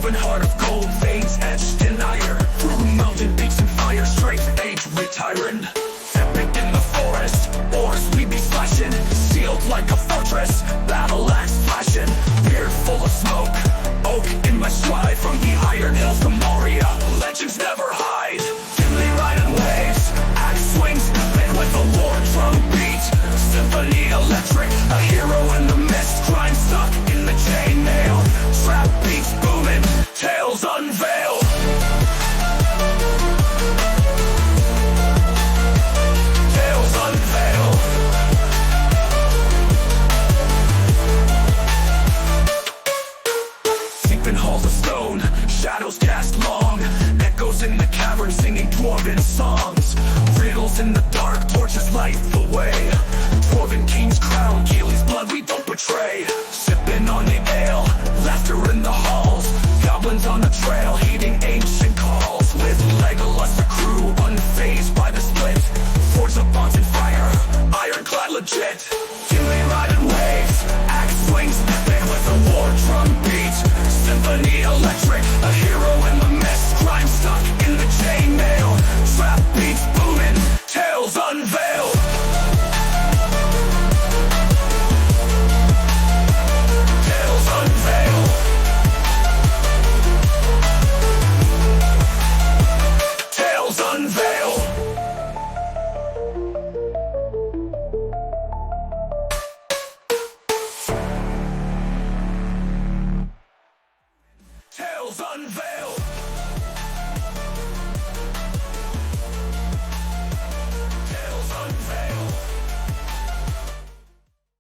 Dwarven heart of gold, veins etched in iron. Through mountain peaks and fire, strength age retiring. Epic in the forest, oars we be slashing. Sealed like a fortress, battle axe flashing. Beard full of smoke, oak in my stride. From the iron hills to Moria, legends never hide. Gimli riding waves, axe swings epic with the war drum beat. Symphony electric, a hero in the mist. Crime stuck in the chainmail, trap beats booming, tales unveiled. Tales unveiled. Deep in halls of stone, shadows cast long. Echoes in the cavern singing dwarven songs. Riddles in the dark, torches light.